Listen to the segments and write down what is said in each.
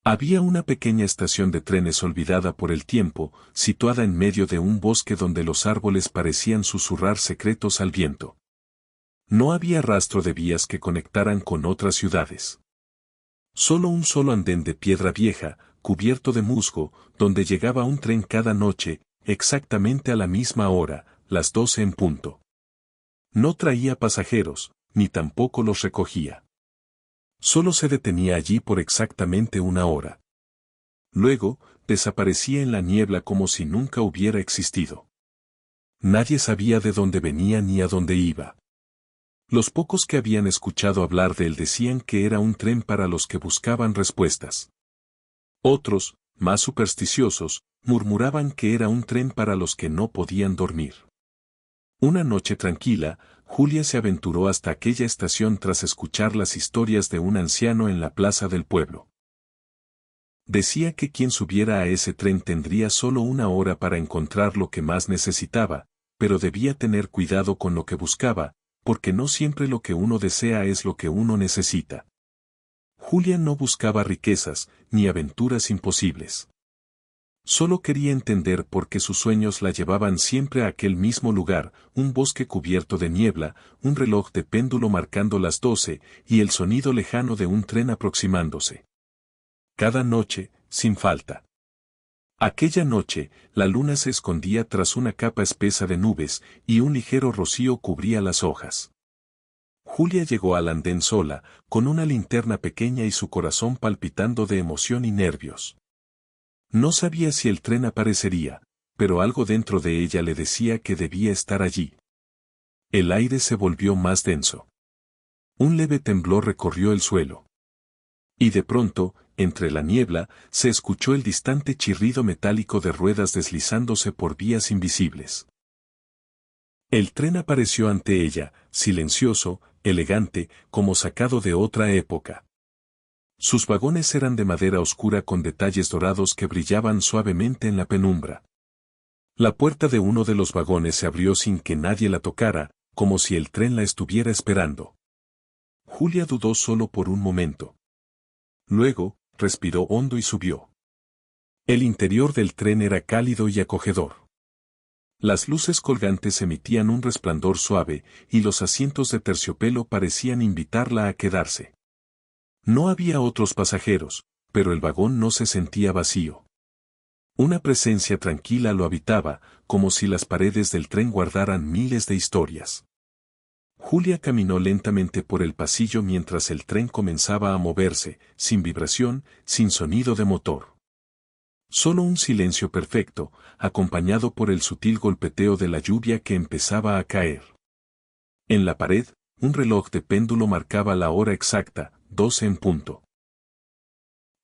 Había una pequeña estación de trenes olvidada por el tiempo, situada en medio de un bosque donde los árboles parecían susurrar secretos al viento. No había rastro de vías que conectaran con otras ciudades. Solo un solo andén de piedra vieja, cubierto de musgo, donde llegaba un tren cada noche, exactamente a la misma hora, las 12 en punto. No traía pasajeros, ni tampoco los recogía. Solo se detenía allí por exactamente una hora. Luego, desaparecía en la niebla como si nunca hubiera existido. Nadie sabía de dónde venía ni a dónde iba. Los pocos que habían escuchado hablar de él decían que era un tren para los que buscaban respuestas. Otros, más supersticiosos, murmuraban que era un tren para los que no podían dormir. Una noche tranquila, Julia se aventuró hasta aquella estación tras escuchar las historias de un anciano en la plaza del pueblo. Decía que quien subiera a ese tren tendría solo una hora para encontrar lo que más necesitaba, pero debía tener cuidado con lo que buscaba, porque no siempre lo que uno desea es lo que uno necesita. Julia no buscaba riquezas, ni aventuras imposibles. Solo quería entender por qué sus sueños la llevaban siempre a aquel mismo lugar, un bosque cubierto de niebla, un reloj de péndulo marcando las 12, y el sonido lejano de un tren aproximándose. Cada noche, sin falta. Aquella noche, la luna se escondía tras una capa espesa de nubes, y un ligero rocío cubría las hojas. Julia llegó al andén sola, con una linterna pequeña y su corazón palpitando de emoción y nervios. No sabía si el tren aparecería, pero algo dentro de ella le decía que debía estar allí. El aire se volvió más denso. Un leve temblor recorrió el suelo. Y de pronto, entre la niebla, se escuchó el distante chirrido metálico de ruedas deslizándose por vías invisibles. El tren apareció ante ella, silencioso, elegante, como sacado de otra época. Sus vagones eran de madera oscura con detalles dorados que brillaban suavemente en la penumbra. La puerta de uno de los vagones se abrió sin que nadie la tocara, como si el tren la estuviera esperando. Julia dudó solo por un momento. Luego, respiró hondo y subió. El interior del tren era cálido y acogedor. Las luces colgantes emitían un resplandor suave, y los asientos de terciopelo parecían invitarla a quedarse. No había otros pasajeros, pero el vagón no se sentía vacío. Una presencia tranquila lo habitaba, como si las paredes del tren guardaran miles de historias. Julia caminó lentamente por el pasillo mientras el tren comenzaba a moverse, sin vibración, sin sonido de motor. Solo un silencio perfecto, acompañado por el sutil golpeteo de la lluvia que empezaba a caer. En la pared, un reloj de péndulo marcaba la hora exacta, 12 en punto.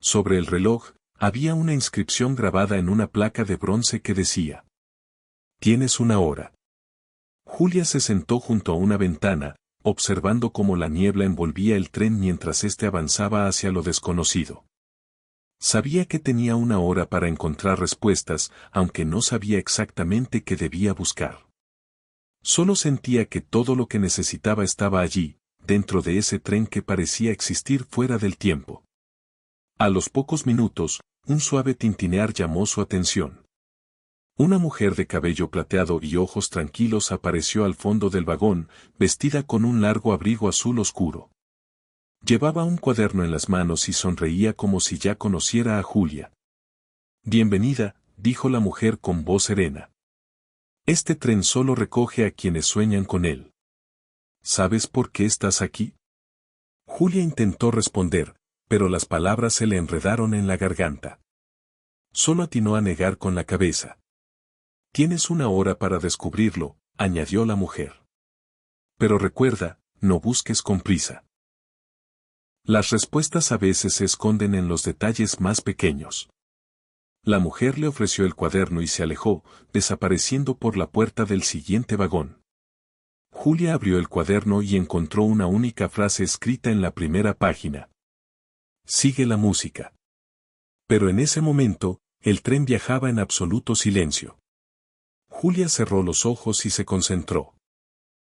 Sobre el reloj, había una inscripción grabada en una placa de bronce que decía: «Tienes una hora». Julia se sentó junto a una ventana, observando cómo la niebla envolvía el tren mientras éste avanzaba hacia lo desconocido. Sabía que tenía una hora para encontrar respuestas, aunque no sabía exactamente qué debía buscar. Solo sentía que todo lo que necesitaba estaba allí, dentro de ese tren que parecía existir fuera del tiempo. A los pocos minutos, un suave tintinear llamó su atención. Una mujer de cabello plateado y ojos tranquilos apareció al fondo del vagón, vestida con un largo abrigo azul oscuro. Llevaba un cuaderno en las manos y sonreía como si ya conociera a Julia. «Bienvenida», dijo la mujer con voz serena. «Este tren solo recoge a quienes sueñan con él. ¿Sabes por qué estás aquí?». Julia intentó responder, pero las palabras se le enredaron en la garganta. Solo atinó a negar con la cabeza. «Tienes una hora para descubrirlo», añadió la mujer. «Pero recuerda, no busques con prisa. Las respuestas a veces se esconden en los detalles más pequeños». La mujer le ofreció el cuaderno y se alejó, desapareciendo por la puerta del siguiente vagón. Julia abrió el cuaderno y encontró una única frase escrita en la primera página: «Sigue la música». Pero en ese momento, el tren viajaba en absoluto silencio. Julia cerró los ojos y se concentró.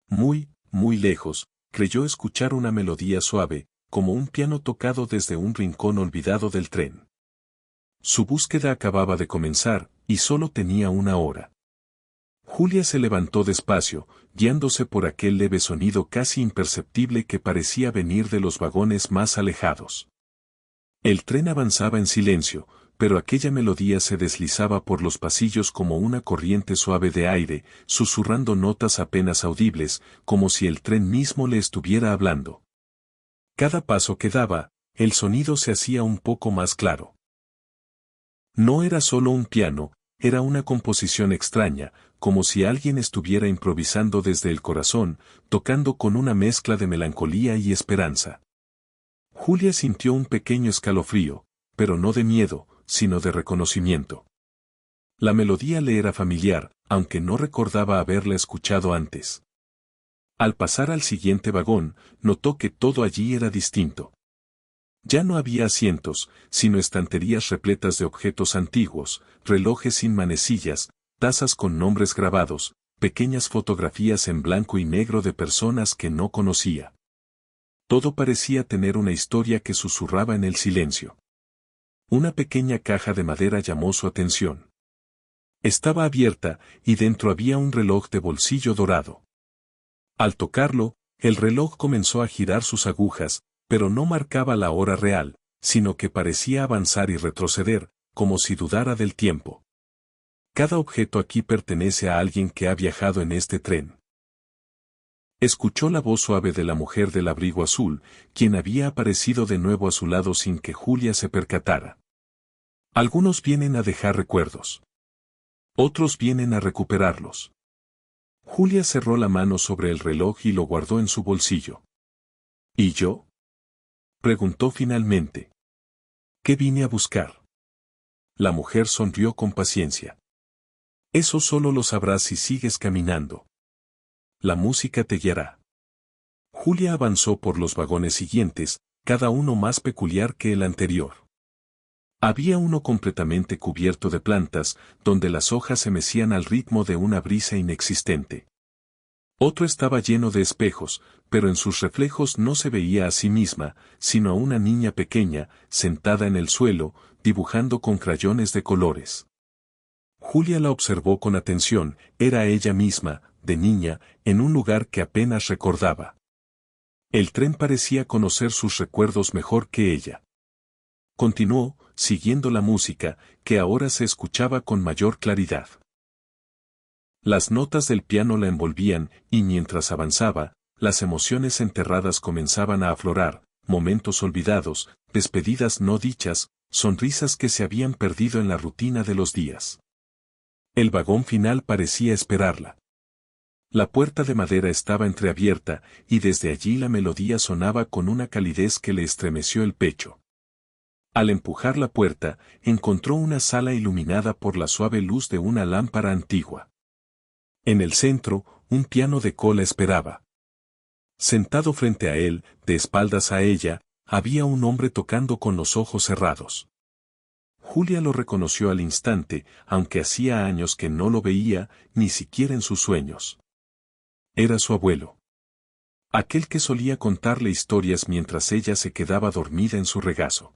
Muy, muy lejos, creyó escuchar una melodía suave, como un piano tocado desde un rincón olvidado del tren. Su búsqueda acababa de comenzar, y solo tenía una hora. Julia se levantó despacio, guiándose por aquel leve sonido casi imperceptible que parecía venir de los vagones más alejados. El tren avanzaba en silencio, pero aquella melodía se deslizaba por los pasillos como una corriente suave de aire, susurrando notas apenas audibles, como si el tren mismo le estuviera hablando. Cada paso que daba, el sonido se hacía un poco más claro. No era solo un piano, era una composición extraña, como si alguien estuviera improvisando desde el corazón, tocando con una mezcla de melancolía y esperanza. Julia sintió un pequeño escalofrío, pero no de miedo, sino de reconocimiento. La melodía le era familiar, aunque no recordaba haberla escuchado antes. Al pasar al siguiente vagón, notó que todo allí era distinto. Ya no había asientos, sino estanterías repletas de objetos antiguos, relojes sin manecillas, tazas con nombres grabados, pequeñas fotografías en blanco y negro de personas que no conocía. Todo parecía tener una historia que susurraba en el silencio. Una pequeña caja de madera llamó su atención. Estaba abierta, y dentro había un reloj de bolsillo dorado. Al tocarlo, el reloj comenzó a girar sus agujas, pero no marcaba la hora real, sino que parecía avanzar y retroceder, como si dudara del tiempo. Cada objeto aquí pertenece a alguien que ha viajado en este tren. Escuchó la voz suave de la mujer del abrigo azul, quien había aparecido de nuevo a su lado sin que Julia se percatara. Algunos vienen a dejar recuerdos. Otros vienen a recuperarlos. Julia cerró la mano sobre el reloj y lo guardó en su bolsillo. ¿Y yo? Preguntó finalmente. ¿Qué vine a buscar? La mujer sonrió con paciencia. Eso solo lo sabrás si sigues caminando. La música te guiará. Julia avanzó por los vagones siguientes, cada uno más peculiar que el anterior. Había uno completamente cubierto de plantas, donde las hojas se mecían al ritmo de una brisa inexistente. Otro estaba lleno de espejos, pero en sus reflejos no se veía a sí misma, sino a una niña pequeña, sentada en el suelo, dibujando con crayones de colores. Julia la observó con atención, era ella misma, de niña, en un lugar que apenas recordaba. El tren parecía conocer sus recuerdos mejor que ella. Continuó, siguiendo la música, que ahora se escuchaba con mayor claridad. Las notas del piano la envolvían, y mientras avanzaba, las emociones enterradas comenzaban a aflorar, momentos olvidados, despedidas no dichas, sonrisas que se habían perdido en la rutina de los días. El vagón final parecía esperarla. La puerta de madera estaba entreabierta, y desde allí la melodía sonaba con una calidez que le estremeció el pecho. Al empujar la puerta, encontró una sala iluminada por la suave luz de una lámpara antigua. En el centro, un piano de cola esperaba. Sentado frente a él, de espaldas a ella, había un hombre tocando con los ojos cerrados. Julia lo reconoció al instante, aunque hacía años que no lo veía, ni siquiera en sus sueños. Era su abuelo. Aquel que solía contarle historias mientras ella se quedaba dormida en su regazo.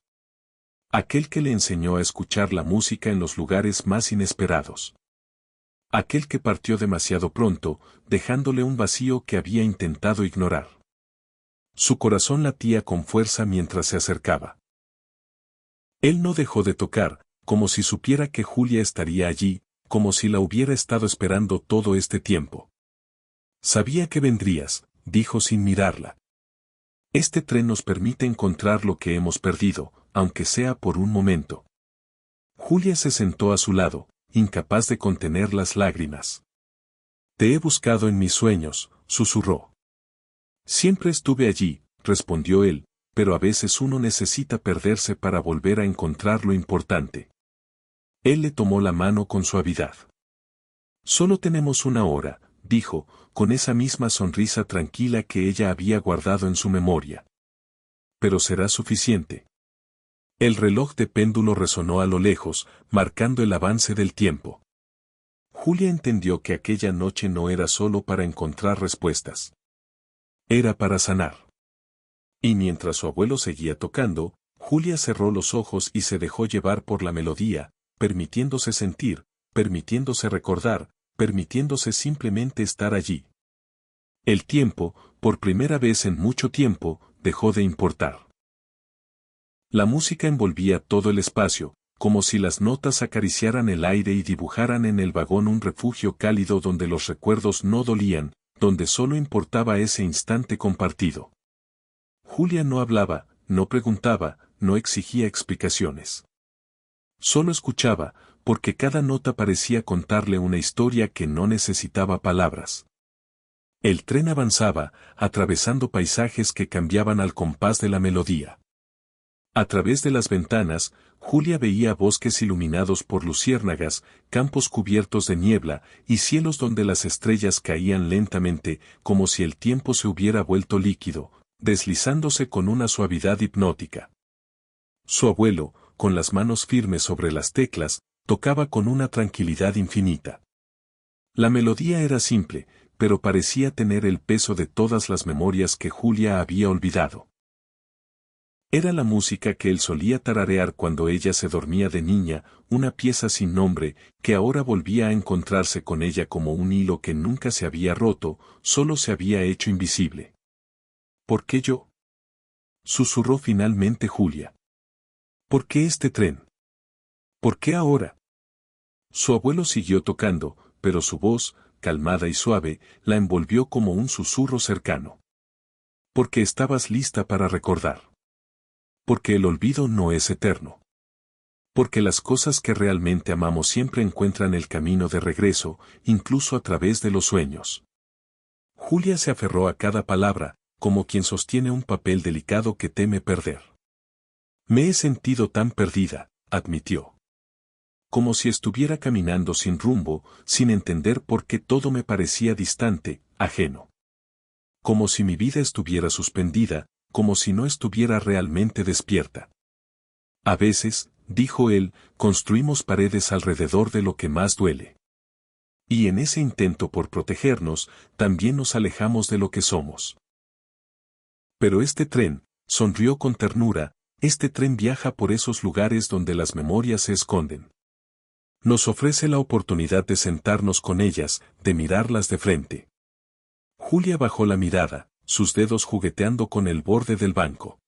Aquel que le enseñó a escuchar la música en los lugares más inesperados. Aquel que partió demasiado pronto, dejándole un vacío que había intentado ignorar. Su corazón latía con fuerza mientras se acercaba. Él no dejó de tocar, como si supiera que Julia estaría allí, como si la hubiera estado esperando todo este tiempo. Sabía que vendrías, dijo sin mirarla. Este tren nos permite encontrar lo que hemos perdido, aunque sea por un momento. Julia se sentó a su lado, incapaz de contener las lágrimas. Te he buscado en mis sueños, susurró. Siempre estuve allí, respondió él, pero a veces uno necesita perderse para volver a encontrar lo importante. Él le tomó la mano con suavidad. Solo tenemos una hora, dijo, con esa misma sonrisa tranquila que ella había guardado en su memoria. Pero será suficiente. El reloj de péndulo resonó a lo lejos, marcando el avance del tiempo. Julia entendió que aquella noche no era solo para encontrar respuestas. Era para sanar. Y mientras su abuelo seguía tocando, Julia cerró los ojos y se dejó llevar por la melodía, permitiéndose sentir, permitiéndose recordar, permitiéndose simplemente estar allí. El tiempo, por primera vez en mucho tiempo, dejó de importar. La música envolvía todo el espacio, como si las notas acariciaran el aire y dibujaran en el vagón un refugio cálido donde los recuerdos no dolían, donde solo importaba ese instante compartido. Julia no hablaba, no preguntaba, no exigía explicaciones. Solo escuchaba, porque cada nota parecía contarle una historia que no necesitaba palabras. El tren avanzaba, atravesando paisajes que cambiaban al compás de la melodía. A través de las ventanas, Julia veía bosques iluminados por luciérnagas, campos cubiertos de niebla y cielos donde las estrellas caían lentamente, como si el tiempo se hubiera vuelto líquido, deslizándose con una suavidad hipnótica. Su abuelo, con las manos firmes sobre las teclas, tocaba con una tranquilidad infinita. La melodía era simple, pero parecía tener el peso de todas las memorias que Julia había olvidado. Era la música que él solía tararear cuando ella se dormía de niña, una pieza sin nombre, que ahora volvía a encontrarse con ella como un hilo que nunca se había roto, solo se había hecho invisible. ¿Por qué yo? Susurró finalmente Julia. ¿Por qué este tren? ¿Por qué ahora? Su abuelo siguió tocando, pero su voz, calmada y suave, la envolvió como un susurro cercano. Porque estabas lista para recordar. Porque el olvido no es eterno. Porque las cosas que realmente amamos siempre encuentran el camino de regreso, incluso a través de los sueños. Julia se aferró a cada palabra, como quien sostiene un papel delicado que teme perder. Me he sentido tan perdida, admitió. Como si estuviera caminando sin rumbo, sin entender por qué todo me parecía distante, ajeno. Como si mi vida estuviera suspendida, como si no estuviera realmente despierta. A veces, dijo él, construimos paredes alrededor de lo que más duele. Y en ese intento por protegernos, también nos alejamos de lo que somos. Pero este tren, sonrió con ternura, este tren viaja por esos lugares donde las memorias se esconden. Nos ofrece la oportunidad de sentarnos con ellas, de mirarlas de frente. Julia bajó la mirada, sus dedos jugueteando con el borde del banco.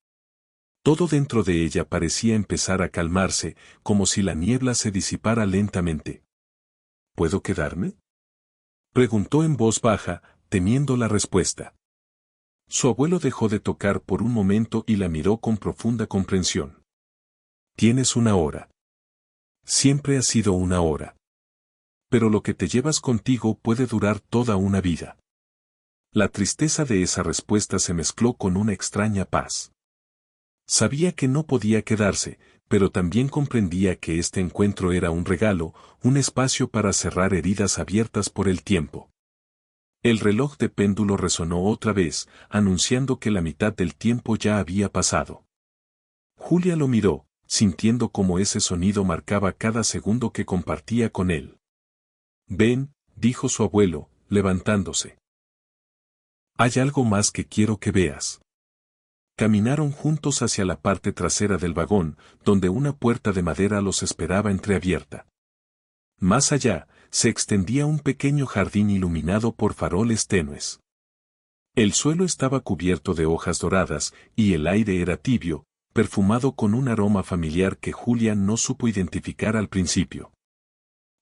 Todo dentro de ella parecía empezar a calmarse, como si la niebla se disipara lentamente. ¿Puedo quedarme? Preguntó en voz baja, temiendo la respuesta. Su abuelo dejó de tocar por un momento y la miró con profunda comprensión. Tienes una hora. Siempre ha sido una hora. Pero lo que te llevas contigo puede durar toda una vida. La tristeza de esa respuesta se mezcló con una extraña paz. Sabía que no podía quedarse, pero también comprendía que este encuentro era un regalo, un espacio para cerrar heridas abiertas por el tiempo. El reloj de péndulo resonó otra vez, anunciando que la mitad del tiempo ya había pasado. Julia lo miró, sintiendo cómo ese sonido marcaba cada segundo que compartía con él. Ven, dijo su abuelo, levantándose. Hay algo más que quiero que veas. Caminaron juntos hacia la parte trasera del vagón, donde una puerta de madera los esperaba entreabierta. Más allá, se extendía un pequeño jardín iluminado por faroles tenues. El suelo estaba cubierto de hojas doradas, y el aire era tibio, perfumado con un aroma familiar que Julia no supo identificar al principio.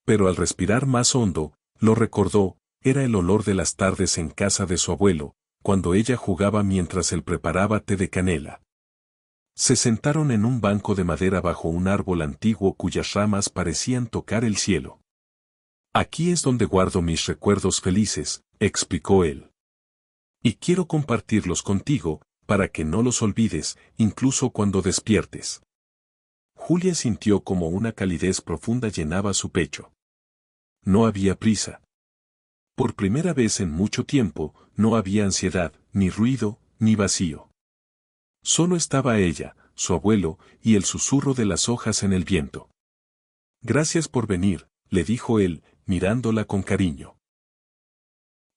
Pero al respirar más hondo, lo recordó, era el olor de las tardes en casa de su abuelo, cuando ella jugaba mientras él preparaba té de canela. Se sentaron en un banco de madera bajo un árbol antiguo cuyas ramas parecían tocar el cielo. Aquí es donde guardo mis recuerdos felices, explicó él. Y quiero compartirlos contigo, para que no los olvides, incluso cuando despiertes. Julia sintió como una calidez profunda llenaba su pecho. No había prisa. Por primera vez en mucho tiempo, no había ansiedad, ni ruido, ni vacío. Solo estaba ella, su abuelo, y el susurro de las hojas en el viento. Gracias por venir, le dijo él, mirándola con cariño.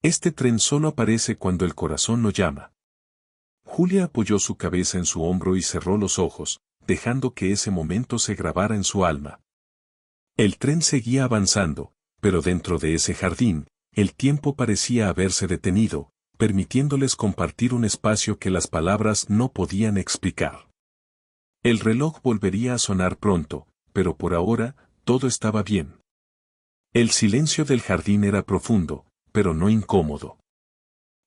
Este tren solo aparece cuando el corazón lo llama. Julia apoyó su cabeza en su hombro y cerró los ojos, dejando que ese momento se grabara en su alma. El tren seguía avanzando, pero dentro de ese jardín, el tiempo parecía haberse detenido, permitiéndoles compartir un espacio que las palabras no podían explicar. El reloj volvería a sonar pronto, pero por ahora, todo estaba bien. El silencio del jardín era profundo, pero no incómodo.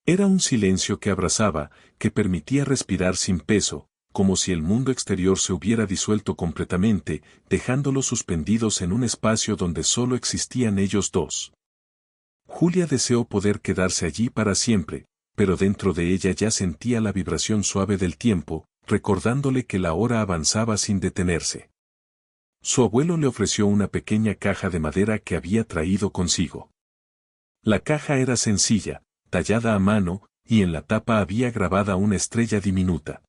Era un silencio que abrazaba, que permitía respirar sin peso, como si el mundo exterior se hubiera disuelto completamente, dejándolos suspendidos en un espacio donde solo existían ellos dos. Julia deseó poder quedarse allí para siempre, pero dentro de ella ya sentía la vibración suave del tiempo, recordándole que la hora avanzaba sin detenerse. Su abuelo le ofreció una pequeña caja de madera que había traído consigo. La caja era sencilla, tallada a mano, y en la tapa había grabada una estrella diminuta.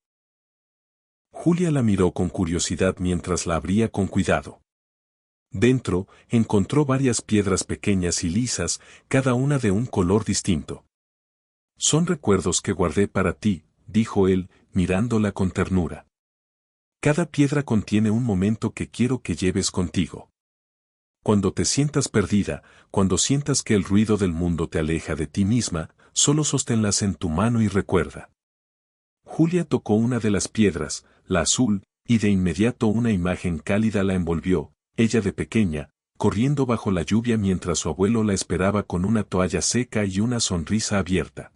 Julia la miró con curiosidad mientras la abría con cuidado. Dentro, encontró varias piedras pequeñas y lisas, cada una de un color distinto. «Son recuerdos que guardé para ti», dijo él, mirándola con ternura. «Cada piedra contiene un momento que quiero que lleves contigo. Cuando te sientas perdida, cuando sientas que el ruido del mundo te aleja de ti misma, solo sosténlas en tu mano y recuerda». Julia tocó una de las piedras, la azul, y de inmediato una imagen cálida la envolvió, ella de pequeña, corriendo bajo la lluvia mientras su abuelo la esperaba con una toalla seca y una sonrisa abierta.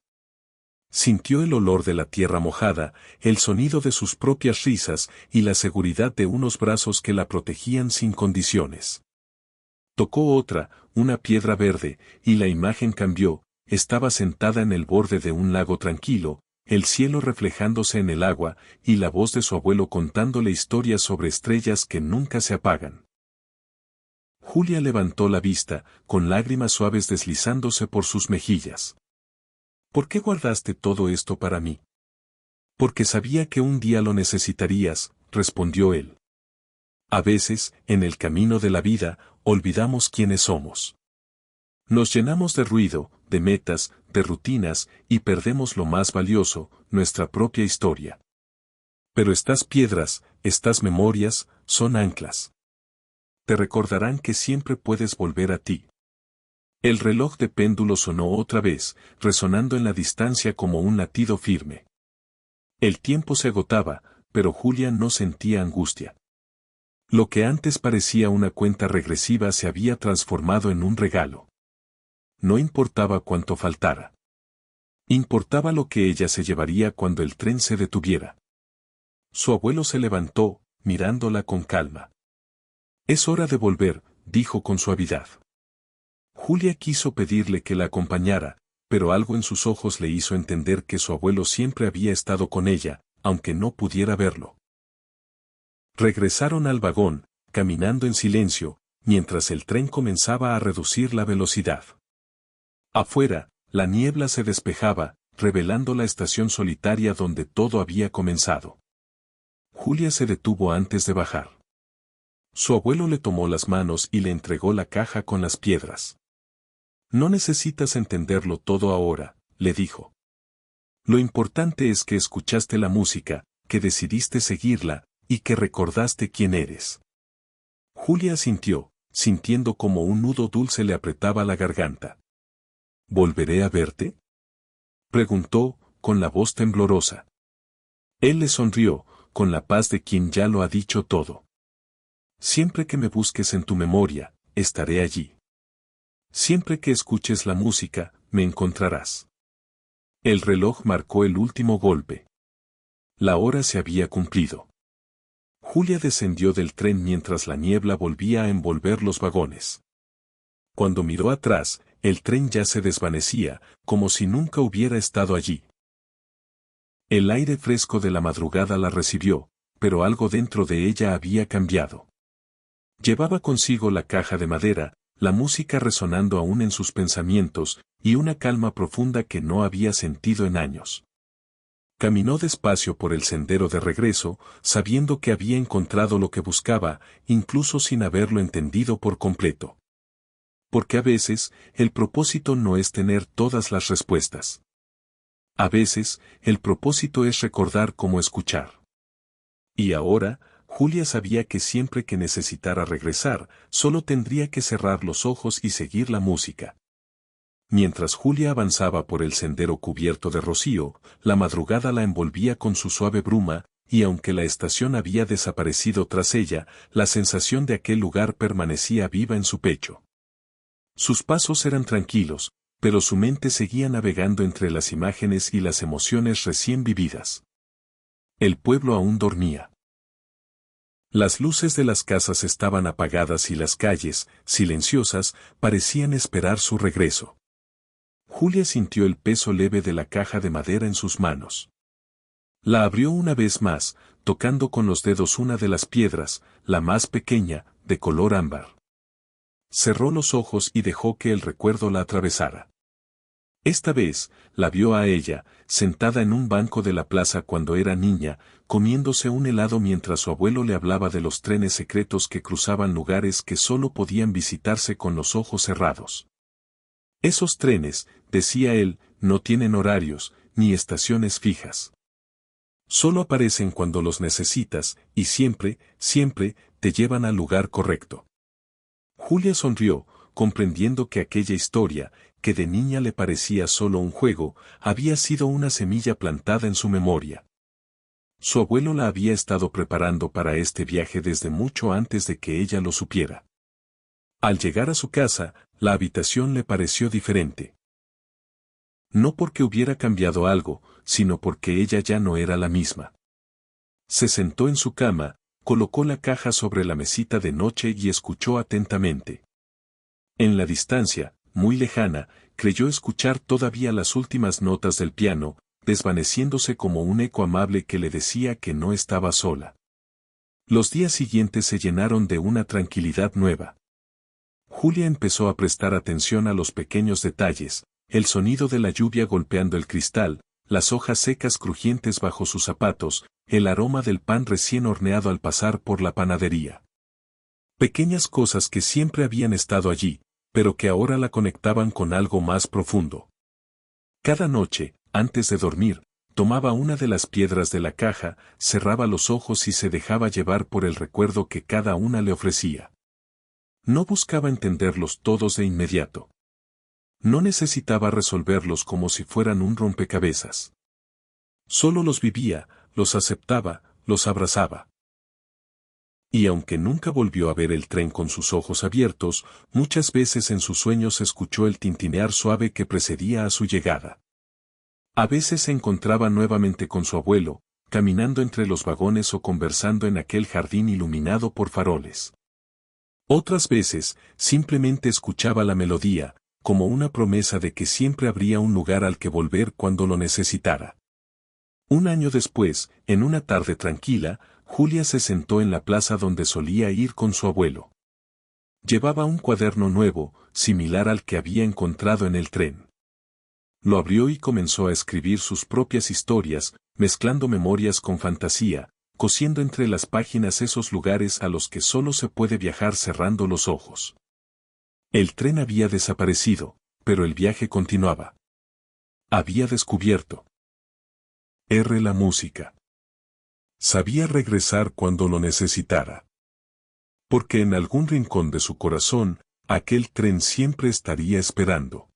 Sintió el olor de la tierra mojada, el sonido de sus propias risas y la seguridad de unos brazos que la protegían sin condiciones. Tocó otra, una piedra verde, y la imagen cambió, estaba sentada en el borde de un lago tranquilo, el cielo reflejándose en el agua, y la voz de su abuelo contándole historias sobre estrellas que nunca se apagan. Julia levantó la vista, con lágrimas suaves deslizándose por sus mejillas. «¿Por qué guardaste todo esto para mí?» «Porque sabía que un día lo necesitarías», respondió él. A veces, en el camino de la vida, olvidamos quiénes somos. Nos llenamos de ruido, de metas, de rutinas, y perdemos lo más valioso, nuestra propia historia. Pero estas piedras, estas memorias, son anclas. Te recordarán que siempre puedes volver a ti. El reloj de péndulo sonó otra vez, resonando en la distancia como un latido firme. El tiempo se agotaba, pero Julia no sentía angustia. Lo que antes parecía una cuenta regresiva se había transformado en un regalo. No importaba cuánto faltara. Importaba lo que ella se llevaría cuando el tren se detuviera. Su abuelo se levantó, mirándola con calma. «Es hora de volver», dijo con suavidad. Julia quiso pedirle que la acompañara, pero algo en sus ojos le hizo entender que su abuelo siempre había estado con ella, aunque no pudiera verlo. Regresaron al vagón, caminando en silencio, mientras el tren comenzaba a reducir la velocidad. Afuera, la niebla se despejaba, revelando la estación solitaria donde todo había comenzado. Julia se detuvo antes de bajar. Su abuelo le tomó las manos y le entregó la caja con las piedras. «No necesitas entenderlo todo ahora», le dijo. «Lo importante es que escuchaste la música, que decidiste seguirla, y que recordaste quién eres». Julia asintió, sintiendo como un nudo dulce le apretaba la garganta. «¿Volveré a verte?», preguntó, con la voz temblorosa. Él le sonrió, con la paz de quien ya lo ha dicho todo. «Siempre que me busques en tu memoria, estaré allí. Siempre que escuches la música, me encontrarás». El reloj marcó el último golpe. La hora se había cumplido. Julia descendió del tren mientras la niebla volvía a envolver los vagones. Cuando miró atrás, el tren ya se desvanecía, como si nunca hubiera estado allí. El aire fresco de la madrugada la recibió, pero algo dentro de ella había cambiado. Llevaba consigo la caja de madera, la música resonando aún en sus pensamientos, y una calma profunda que no había sentido en años. Caminó despacio por el sendero de regreso, sabiendo que había encontrado lo que buscaba, incluso sin haberlo entendido por completo. Porque a veces, el propósito no es tener todas las respuestas. A veces, el propósito es recordar cómo escuchar. Y ahora, Julia sabía que siempre que necesitara regresar, solo tendría que cerrar los ojos y seguir la música. Mientras Julia avanzaba por el sendero cubierto de rocío, la madrugada la envolvía con su suave bruma, y aunque la estación había desaparecido tras ella, la sensación de aquel lugar permanecía viva en su pecho. Sus pasos eran tranquilos, pero su mente seguía navegando entre las imágenes y las emociones recién vividas. El pueblo aún dormía. Las luces de las casas estaban apagadas y las calles, silenciosas, parecían esperar su regreso. Julia sintió el peso leve de la caja de madera en sus manos. La abrió una vez más, tocando con los dedos una de las piedras, la más pequeña, de color ámbar. Cerró los ojos y dejó que el recuerdo la atravesara. Esta vez, la vio a ella, sentada en un banco de la plaza cuando era niña, comiéndose un helado mientras su abuelo le hablaba de los trenes secretos que cruzaban lugares que solo podían visitarse con los ojos cerrados. Esos trenes, decía él, no tienen horarios, ni estaciones fijas. Solo aparecen cuando los necesitas, y siempre, siempre, te llevan al lugar correcto. Julia sonrió, comprendiendo que aquella historia, que de niña le parecía solo un juego, había sido una semilla plantada en su memoria. Su abuelo la había estado preparando para este viaje desde mucho antes de que ella lo supiera. Al llegar a su casa, la habitación le pareció diferente. No porque hubiera cambiado algo, sino porque ella ya no era la misma. Se sentó en su cama, colocó la caja sobre la mesita de noche y escuchó atentamente. En la distancia, muy lejana, creyó escuchar todavía las últimas notas del piano, desvaneciéndose como un eco amable que le decía que no estaba sola. Los días siguientes se llenaron de una tranquilidad nueva. Julia empezó a prestar atención a los pequeños detalles, el sonido de la lluvia golpeando el cristal, las hojas secas crujientes bajo sus zapatos, el aroma del pan recién horneado al pasar por la panadería. Pequeñas cosas que siempre habían estado allí, pero que ahora la conectaban con algo más profundo. Cada noche, antes de dormir, tomaba una de las piedras de la caja, cerraba los ojos y se dejaba llevar por el recuerdo que cada una le ofrecía. No buscaba entenderlos todos de inmediato. No necesitaba resolverlos como si fueran un rompecabezas. Solo los vivía, los aceptaba, los abrazaba. Y aunque nunca volvió a ver el tren con sus ojos abiertos, muchas veces en sus sueños escuchó el tintinear suave que precedía a su llegada. A veces se encontraba nuevamente con su abuelo, caminando entre los vagones o conversando en aquel jardín iluminado por faroles. Otras veces, simplemente escuchaba la melodía, como una promesa de que siempre habría un lugar al que volver cuando lo necesitara. Un año después, en una tarde tranquila, Julia se sentó en la plaza donde solía ir con su abuelo. Llevaba un cuaderno nuevo, similar al que había encontrado en el tren. Lo abrió y comenzó a escribir sus propias historias, mezclando memorias con fantasía, cosiendo entre las páginas esos lugares a los que solo se puede viajar cerrando los ojos. El tren había desaparecido, pero el viaje continuaba. Había descubierto la música. Sabía regresar cuando lo necesitara. Porque en algún rincón de su corazón, aquel tren siempre estaría esperando.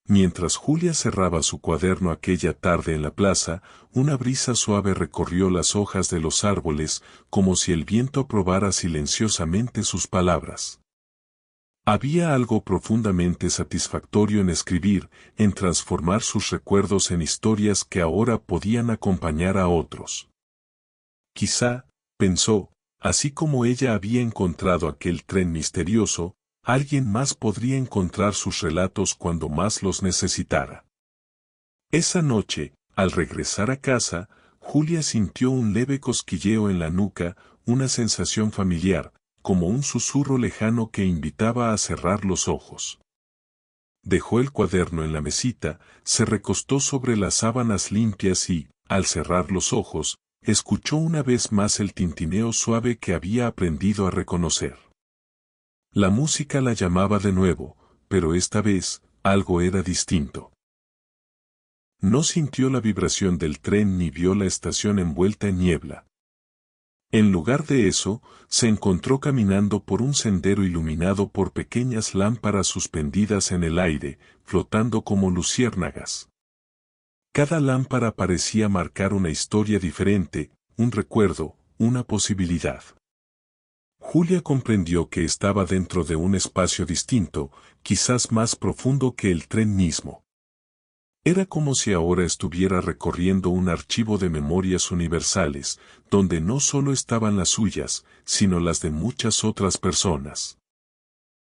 Mientras Julia cerraba su cuaderno aquella tarde en la plaza, una brisa suave recorrió las hojas de los árboles, como si el viento aprobara silenciosamente sus palabras. Había algo profundamente satisfactorio en escribir, en transformar sus recuerdos en historias que ahora podían acompañar a otros. Quizá, pensó, así como ella había encontrado aquel tren misterioso, alguien más podría encontrar sus relatos cuando más los necesitara. Esa noche, al regresar a casa, Julia sintió un leve cosquilleo en la nuca, una sensación familiar, como un susurro lejano que invitaba a cerrar los ojos. Dejó el cuaderno en la mesita, se recostó sobre las sábanas limpias y, al cerrar los ojos, escuchó una vez más el tintineo suave que había aprendido a reconocer. La música la llamaba de nuevo, pero esta vez, algo era distinto. No sintió la vibración del tren ni vio la estación envuelta en niebla. En lugar de eso, se encontró caminando por un sendero iluminado por pequeñas lámparas suspendidas en el aire, flotando como luciérnagas. Cada lámpara parecía marcar una historia diferente, un recuerdo, una posibilidad. Julia comprendió que estaba dentro de un espacio distinto, quizás más profundo que el tren mismo. Era como si ahora estuviera recorriendo un archivo de memorias universales, donde no solo estaban las suyas, sino las de muchas otras personas.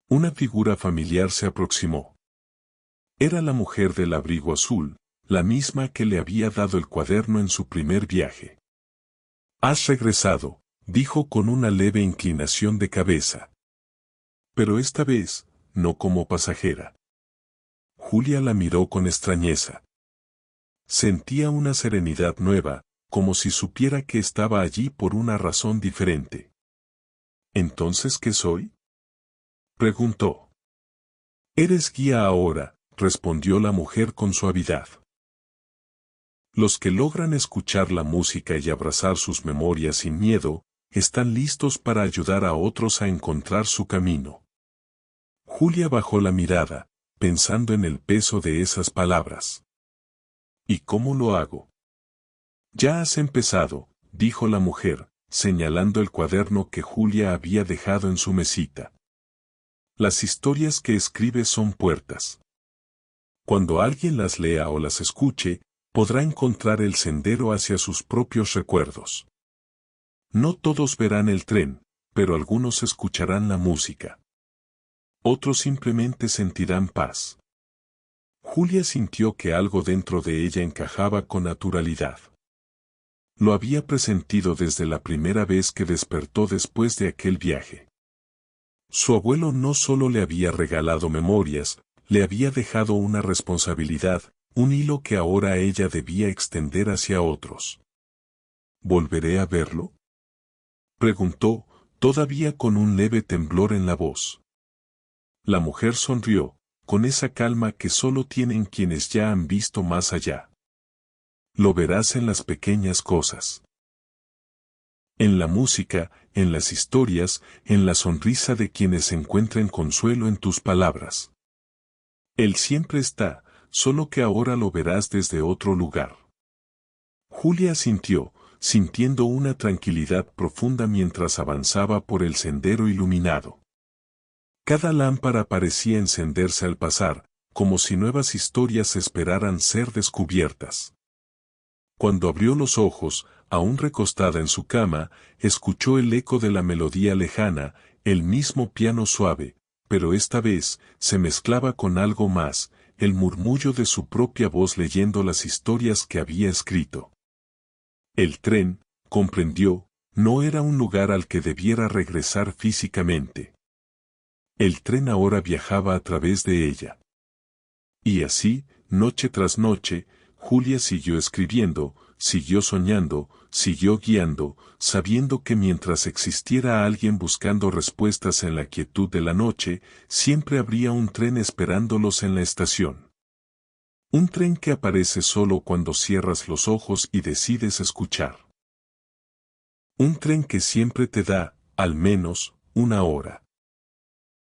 Una figura familiar se aproximó. Era la mujer del abrigo azul, la misma que le había dado el cuaderno en su primer viaje. «Has regresado», dijo con una leve inclinación de cabeza. Pero esta vez, no como pasajera. Julia la miró con extrañeza. Sentía una serenidad nueva, como si supiera que estaba allí por una razón diferente. «¿Entonces qué soy?», preguntó. «Eres guía ahora», respondió la mujer con suavidad. Los que logran escuchar la música y abrazar sus memorias sin miedo, están listos para ayudar a otros a encontrar su camino. Julia bajó la mirada, pensando en el peso de esas palabras. «¿Y cómo lo hago?». «Ya has empezado», dijo la mujer, señalando el cuaderno que Julia había dejado en su mesita. «Las historias que escribes son puertas. Cuando alguien las lea o las escuche, podrá encontrar el sendero hacia sus propios recuerdos. No todos verán el tren, pero algunos escucharán la música. Otros simplemente sentirán paz». Julia sintió que algo dentro de ella encajaba con naturalidad. Lo había presentido desde la primera vez que despertó después de aquel viaje. Su abuelo no solo le había regalado memorias, le había dejado una responsabilidad, un hilo que ahora ella debía extender hacia otros. «¿Volveré a verlo?», preguntó, todavía con un leve temblor en la voz. La mujer sonrió, con esa calma que solo tienen quienes ya han visto más allá. «Lo verás en las pequeñas cosas. En la música, en las historias, en la sonrisa de quienes encuentren consuelo en tus palabras. Él siempre está, solo que ahora lo verás desde otro lugar». Julia asintió, sintiendo una tranquilidad profunda mientras avanzaba por el sendero iluminado. Cada lámpara parecía encenderse al pasar, como si nuevas historias esperaran ser descubiertas. Cuando abrió los ojos, aún recostada en su cama, escuchó el eco de la melodía lejana, el mismo piano suave, pero esta vez se mezclaba con algo más, el murmullo de su propia voz leyendo las historias que había escrito. El tren, comprendió, no era un lugar al que debiera regresar físicamente. El tren ahora viajaba a través de ella. Y así, noche tras noche, Julia siguió escribiendo, siguió soñando, siguió guiando, sabiendo que mientras existiera alguien buscando respuestas en la quietud de la noche, siempre habría un tren esperándolos en la estación. Un tren que aparece solo cuando cierras los ojos y decides escuchar. Un tren que siempre te da, al menos, una hora.